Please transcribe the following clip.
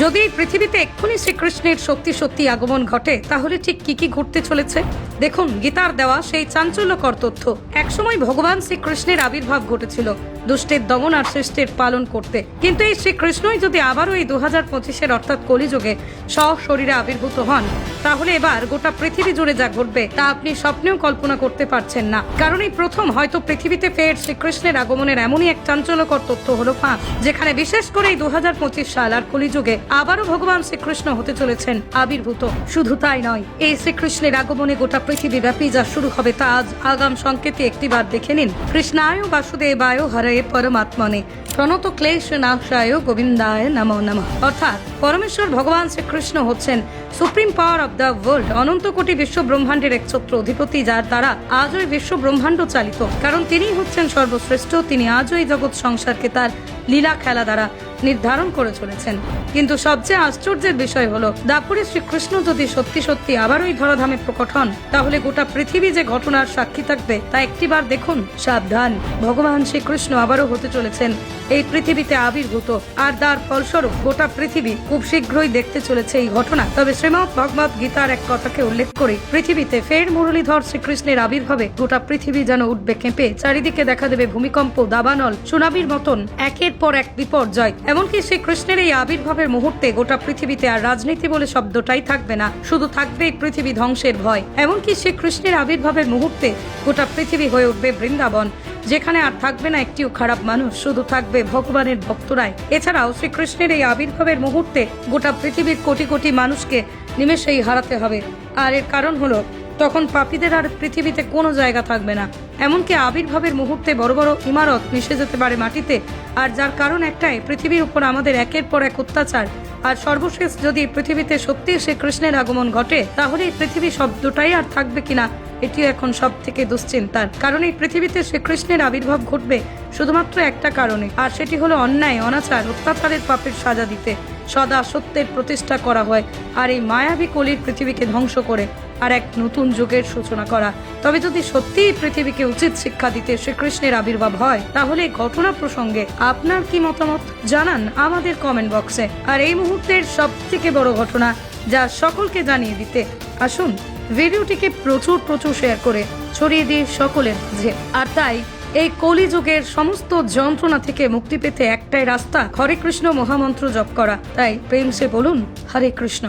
যদি এই পৃথিবীতে এক্ষুনি শ্রীকৃষ্ণের সত্যি সত্যি আগমন ঘটে তাহলে ঠিক কি কি ঘটতে চলেছে দেখুন গীতার দেওয়া সেই চাঞ্চল্যকর তথ্য। একসময় ভগবান শ্রীকৃষ্ণের আবির্ভাব ঘটেছিল দুষ্টের দমন আর শ্রেষ্ঠের পালন করতে, কিন্তু এই শ্রীকৃষ্ণই যদি আবারও এই 2025-এর অর্থাৎ কলিযুগে সশরীরে আবির্ভূত হন তাহলে এবার গোটা পৃথিবী জুড়ে যা ঘটবে তা আপনি স্বপ্নেও কল্পনা করতে পারছেন না। কারণ এই প্রথম হয়তো পৃথিবীতে ফের শ্রীকৃষ্ণের আগমনের এমনই এক চাঞ্চল্যকর তথ্য হলো ফাঁস, যেখানে বিশেষ করে এই 2025 সাল আর কলিযুগে আবারও ভগবান শ্রীকৃষ্ণ হতে চলেছেন আবির্ভূত। শুধু তাই নয়, এই শ্রীকৃষ্ণের আগমনে গোটা পৃথিবী ব্যাপী যা শুরু হবে তা আজ আগাম সংকেতে একটিবার দেখে নিন। কৃষ্ণায় বাসুদেবায় হরে পরমাত্মনে প্রণত ক্লেশ নাশায় গোবিন্দায় নমো নমঃ। অর্থাৎ পরমেশ্বর ভগবান শ্রীকৃষ্ণ হচ্ছেন supreme power of the world, অনন্ত কোটি বিশ্ব ব্রহ্মাণ্ডের একছত্র অধিপতি, যার দ্বারা আজও এই বিশ্ব ব্রহ্মাণ্ড চালিত। কারণ তিনি হচ্ছেন সর্বশ্রেষ্ঠ, তিনি আজও এই জগৎ সংসারকে তার লীলা খেলা দ্বারা নির্ধারণ করে চলেছেন। কিন্তু সবচেয়ে আশ্চর্যের বিষয় হলো দাপুরে শ্রীকৃষ্ণ যদি সত্যি সত্যি আবারও এই ধরাধামে প্রকট হন তাহলে গোটা পৃথিবী যে ঘটনার সাক্ষী থাকবে তা একটিবার দেখুন। সাবধান, ভগবান শ্রীকৃষ্ণ আবারও হতে চলেছেন এই পৃথিবীতে আবির্ভূত, আর তার ফলস্বরূপ গোটা পৃথিবী খুব শীঘ্রই দেখতে চলেছে এই ঘটনা। তবে শ্রীমদ্ ভগবত গীতার এক কথাকে উল্লেখ করে পৃথিবীতে ফের মুরলীধর শ্রীকৃষ্ণের আবির্ভাবে গোটা পৃথিবী যেন উঠবে কেঁপে, চারিদিকে দেখা দেবে ভূমিকম্প, দাবানল, সুনামির মতন একের পর এক বিপর্যয়। এমনকি শ্রীকৃষ্ণের এই আবির্ভাবের মুহূর্তে গোটা পৃথিবীতে আর রাজনীতি বলে শব্দটাই থাকবে না, শুধু থাকবে এই পৃথিবী ধ্বংসের ভয়। এমনকি শ্রীকৃষ্ণের আবির্ভাবের মুহূর্তে গোটা পৃথিবী হয়ে উঠবে বৃন্দাবন, যেখানে আর থাকবে না একটিও খারাপ মানুষ, শুধু থাকবে ভগবানের ভক্তরাই। এছাড়াও শ্রীকৃষ্ণের এই আবির্ভাবের মুহূর্তে গোটা পৃথিবীর কোটি কোটি মানুষকে নিমেষেই হারাতে হবে। আর এর কারণ হলো তখন পাপীদের আর পৃথিবীতে কোনো জায়গা থাকবে না। এমনকি আবির্ভাবের মুহূর্তে বড় বড় ইমারত মিশে যেতে পারে মাটিতে, আর যার কারণ একটাই, পৃথিবীর উপর আমাদের একের পর এক অত্যাচার। আর সর্বশেষ যদি পৃথিবীতে সত্যি শ্রীকৃষ্ণের আগমন ঘটে তাহলে এই পৃথিবী শব্দটাই আর থাকবে কিনা এটিও এখন সব থেকে দুশ্চিন্তার। কারণ এই পৃথিবীতে শ্রীকৃষ্ণের আবির্ভাব ঘটবে শুধুমাত্র একটা কারণে, আর সেটি হলো অন্যায়, অনাচার, অত্যাচারের পাপের সাজা দিতে সদা সত্যের প্রতিষ্ঠা করা হয়, আর এই মায়াবী কলির পৃথিবীকে ধ্বংস করে আর এক নতুন যুগের সূচনা করা। তবে যদি সত্যিই পৃথিবীকে উচিত শিক্ষা দিতে শ্রীকৃষ্ণের আবির্ভাব হয় তাহলে এই ঘটনা প্রসঙ্গে আপনার কি মতামত জানান আমাদের কমেন্ট বক্সে। আর এই মুহূর্তের সব থেকে বড় ঘটনা যা সকলকে জানিয়ে দিতে আসুন ভিডিওটিকে প্রচুর শেয়ার করে ছড়িয়ে দিয়ে সকলের মাঝে। আর তাই এই কলিযুগের সমস্ত যন্ত্রণা থেকে মুক্তি পেতে একটাই রাস্তা, হরে কৃষ্ণ মহামন্ত্র জপ করা। তাই প্রেম সে বলুন হরে কৃষ্ণ।